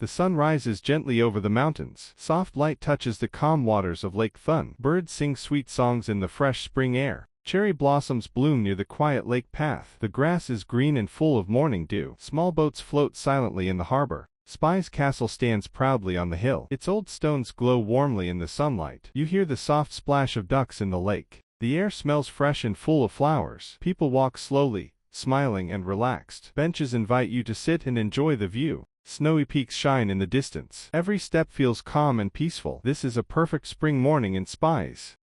The sun rises gently over the mountains. Soft light touches the calm waters of Lake Thun. Birds sing sweet songs in the fresh spring air. Cherry blossoms bloom near the quiet lake path. The grass is green and full of morning dew. Small boats float silently in the harbor. Spiez castle stands proudly on the hill. Its old stones glow warmly in the sunlight. You hear the soft splash of ducks in the lake. The air smells fresh and full of flowers. People walk slowly, smiling and relaxed. Benches invite you to sit and enjoy the view. Snowy peaks shine in the distance. Every step feels calm and peaceful. This is a perfect spring morning in Spiez.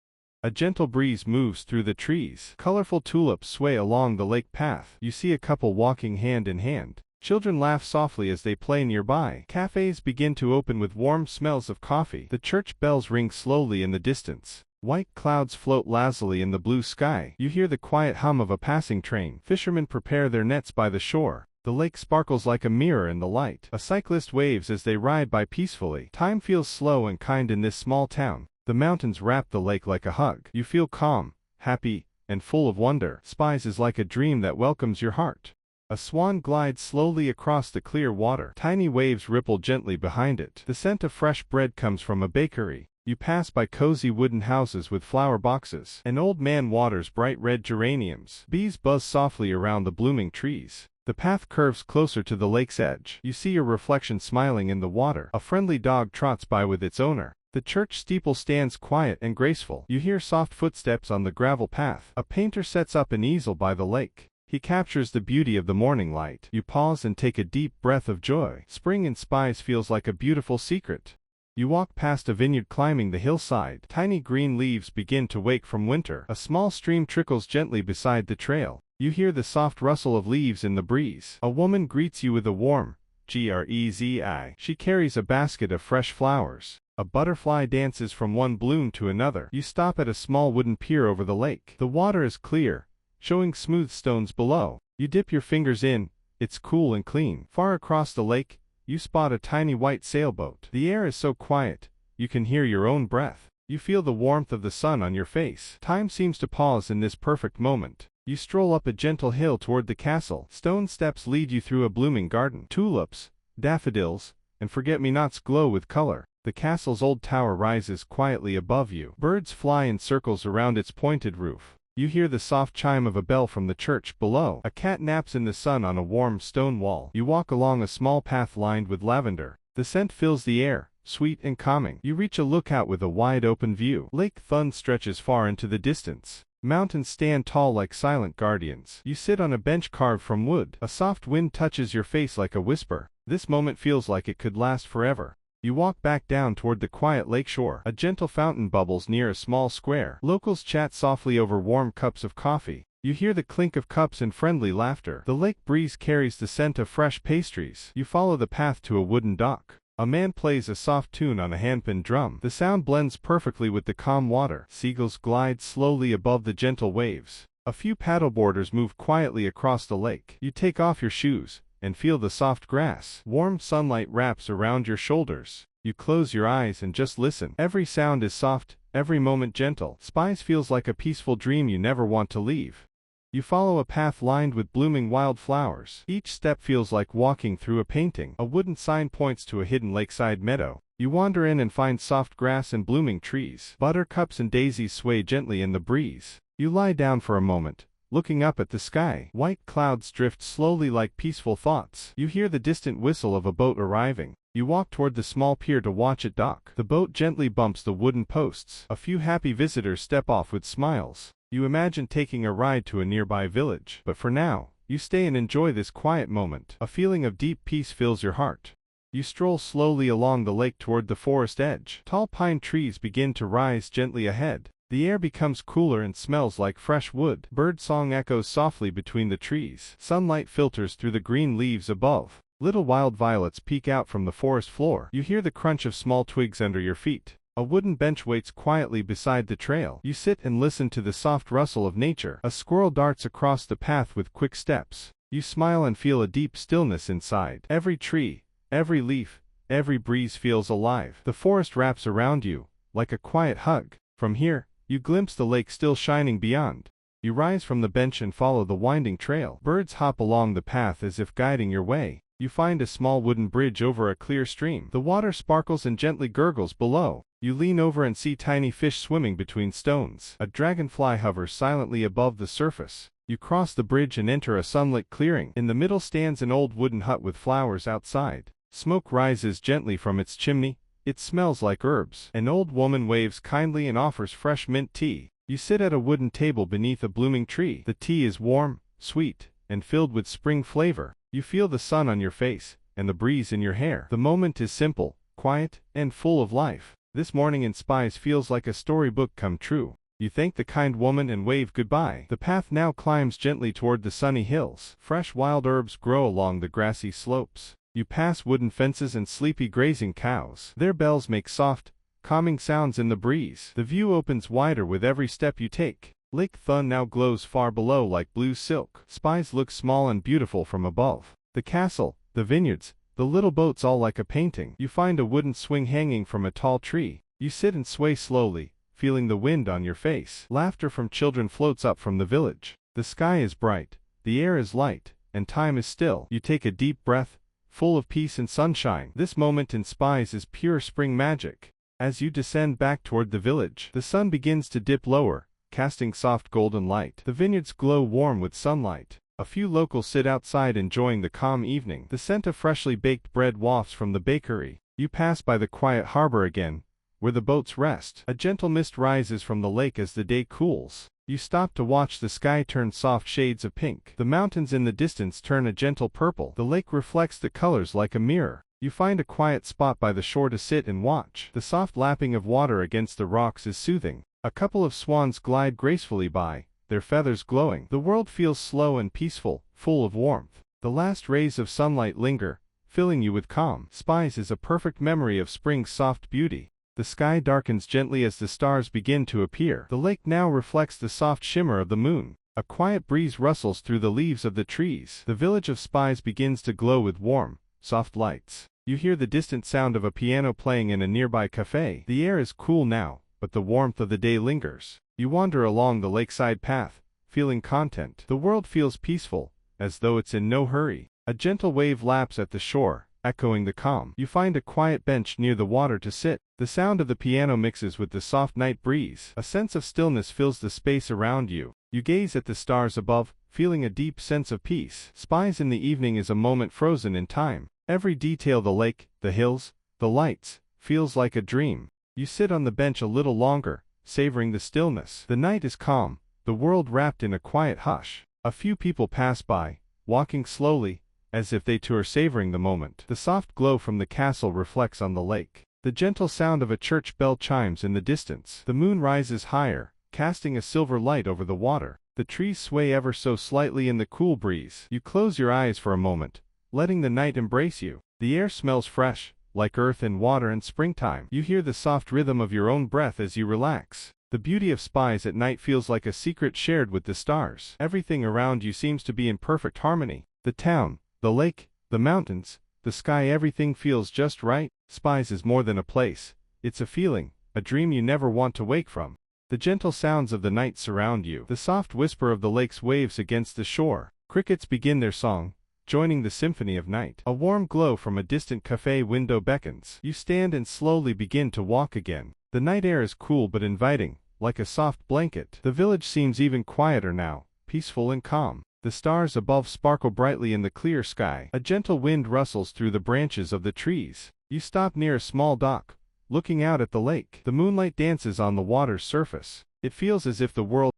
A gentle breeze moves through the trees. Colorful tulips sway along the lake path. You see a couple walking hand in hand. Children laugh softly as they play nearby. Cafes begin to open with warm smells of coffee. The church bells ring slowly in the distance. White clouds float lazily in the blue sky. You hear the quiet hum of a passing train. Fishermen prepare their nets by the shore. The lake sparkles like a mirror in the light. A cyclist waves as they ride by peacefully. Time feels slow and kind in this small town. The mountains wrap the lake like a hug. You feel calm, happy, and full of wonder. Spiez is like a dream that welcomes your heart. A swan glides slowly across the clear water. Tiny waves ripple gently behind it. The scent of fresh bread comes from a bakery. You pass by cozy wooden houses with flower boxes. An old man waters bright red geraniums. Bees buzz softly around the blooming trees. The path curves closer to the lake's edge. You see your reflection smiling in the water. A friendly dog trots by with its owner. The church steeple stands quiet and graceful. You hear soft footsteps on the gravel path. A painter sets up an easel by the lake. He captures the beauty of the morning light. You pause and take a deep breath of joy. Spring in Spiez feels like a beautiful secret. You walk past a vineyard climbing the hillside. Tiny green leaves begin to wake from winter. A small stream trickles gently beside the trail. You hear the soft rustle of leaves in the breeze. A woman greets you with a warm "Grezi." She carries a basket of fresh flowers. A butterfly dances from one bloom to another. You stop at a small wooden pier over the lake. The water is clear, showing smooth stones below. You dip your fingers in. It's cool and clean. Far across the lake, you spot a tiny white sailboat. The air is so quiet, you can hear your own breath. You feel the warmth of the sun on your face. Time seems to pause in this perfect moment. You stroll up a gentle hill toward the castle. Stone steps lead you through a blooming garden. Tulips, daffodils, and forget-me-nots glow with color. The castle's old tower rises quietly above you. Birds fly in circles around its pointed roof. You hear the soft chime of a bell from the church below. A cat naps in the sun on a warm stone wall. You walk along a small path lined with lavender. The scent fills the air, sweet and calming. You reach a lookout with a wide open view. Lake Thun stretches far into the distance. Mountains stand tall like silent guardians. You sit on a bench carved from wood. A soft wind touches your face like a whisper. This moment feels like it could last forever. You walk back down toward the quiet lake shore. A gentle fountain bubbles near a small square. Locals chat softly over warm cups of coffee. You hear the clink of cups and friendly laughter. The lake breeze carries the scent of fresh pastries. You follow the path to a wooden dock. A man plays a soft tune on a handpan drum. The sound blends perfectly with the calm water. Seagulls glide slowly above the gentle waves. A few paddleboarders move quietly across the lake. You take off your shoes and feel the soft grass. Warm sunlight wraps around your shoulders. You close your eyes and just listen. Every sound is soft, every moment gentle. Spiez feels like a peaceful dream you never want to leave. You follow a path lined with blooming wildflowers. Each step feels like walking through a painting. A wooden sign points to a hidden lakeside meadow. You wander in and find soft grass and blooming trees. Buttercups and daisies sway gently in the breeze. You lie down for a moment, looking up at the sky. White clouds drift slowly like peaceful thoughts. You hear the distant whistle of a boat arriving. You walk toward the small pier to watch it dock. The boat gently bumps the wooden posts. A few happy visitors step off with smiles. You imagine taking a ride to a nearby village. But for now, you stay and enjoy this quiet moment. A feeling of deep peace fills your heart. You stroll slowly along the lake toward the forest edge. Tall pine trees begin to rise gently ahead. The air becomes cooler and smells like fresh wood. Bird song echoes softly between the trees. Sunlight filters through the green leaves above. Little wild violets peek out from the forest floor. You hear the crunch of small twigs under your feet. A wooden bench waits quietly beside the trail. You sit and listen to the soft rustle of nature. A squirrel darts across the path with quick steps. You smile and feel a deep stillness inside. Every tree, every leaf, every breeze feels alive. The forest wraps around you, like a quiet hug. From here, you glimpse the lake still shining beyond. You rise from the bench and follow the winding trail. Birds hop along the path as if guiding your way. You find a small wooden bridge over a clear stream. The water sparkles and gently gurgles below. You lean over and see tiny fish swimming between stones. A dragonfly hovers silently above the surface. You cross the bridge and enter a sunlit clearing. In the middle stands an old wooden hut with flowers outside. Smoke rises gently from its chimney. It smells like herbs. An old woman waves kindly and offers fresh mint tea. You sit at a wooden table beneath a blooming tree. The tea is warm, sweet, and filled with spring flavor. You feel the sun on your face, and the breeze in your hair. The moment is simple, quiet, and full of life. This morning in Spiez feels like a storybook come true. You thank the kind woman and wave goodbye. The path now climbs gently toward the sunny hills. Fresh wild herbs grow along the grassy slopes. You pass wooden fences and sleepy grazing cows. Their bells make soft, calming sounds in the breeze. The view opens wider with every step you take. Lake Thun now glows far below like blue silk. Spiez looks small and beautiful from above. The castle, the vineyards, the little boats all like a painting. You find a wooden swing hanging from a tall tree. You sit and sway slowly, feeling the wind on your face. Laughter from children floats up from the village. The sky is bright, the air is light, and time is still. You take a deep breath, full of peace and sunshine. This moment in Spiez is pure spring magic. As you descend back toward the village, the sun begins to dip lower, casting soft golden light. The vineyards glow warm with sunlight. A few locals sit outside enjoying the calm evening. The scent of freshly baked bread wafts from the bakery. You pass by the quiet harbor again, where the boats rest. A gentle mist rises from the lake as the day cools. You stop to watch the sky turn soft shades of pink. The mountains in the distance turn a gentle purple. The lake reflects the colors like a mirror. You find a quiet spot by the shore to sit and watch. The soft lapping of water against the rocks is soothing. A couple of swans glide gracefully by, their feathers glowing. The world feels slow and peaceful, full of warmth. The last rays of sunlight linger, filling you with calm. Spiez is a perfect memory of spring's soft beauty. The sky darkens gently as the stars begin to appear. The lake now reflects the soft shimmer of the moon. A quiet breeze rustles through the leaves of the trees. The village of Spiez begins to glow with warm, soft lights. You hear the distant sound of a piano playing in a nearby cafe. The air is cool now, but the warmth of the day lingers. You wander along the lakeside path, feeling content. The world feels peaceful, as though it's in no hurry. A gentle wave laps at the shore, echoing the calm. You find a quiet bench near the water to sit. The sound of the piano mixes with the soft night breeze. A sense of stillness fills the space around you. You gaze at the stars above, feeling a deep sense of peace. Spiez in the evening is a moment frozen in time. Every detail, the lake, the hills, the lights, feels like a dream. You sit on the bench a little longer, savoring the stillness. The night is calm, the world wrapped in a quiet hush. A few people pass by, walking slowly, as if they too are savoring the moment. The soft glow from the castle reflects on the lake. The gentle sound of a church bell chimes in the distance. The moon rises higher, casting a silver light over the water. The trees sway ever so slightly in the cool breeze. You close your eyes for a moment, letting the night embrace you. The air smells fresh, like earth and water and springtime. You hear the soft rhythm of your own breath as you relax. The beauty of Spiez at night feels like a secret shared with the stars. Everything around you seems to be in perfect harmony. The town, the lake, the mountains, the sky, everything feels just right. Spiez is more than a place. It's a feeling, a dream you never want to wake from. The gentle sounds of the night surround you. The soft whisper of the lake's waves against the shore. Crickets begin their song, joining the symphony of night. A warm glow from a distant cafe window beckons. You stand and slowly begin to walk again. The night air is cool but inviting, like a soft blanket. The village seems even quieter now, peaceful and calm. The stars above sparkle brightly in the clear sky. A gentle wind rustles through the branches of the trees. You stop near a small dock, looking out at the lake. The moonlight dances on the water's surface. It feels as if the world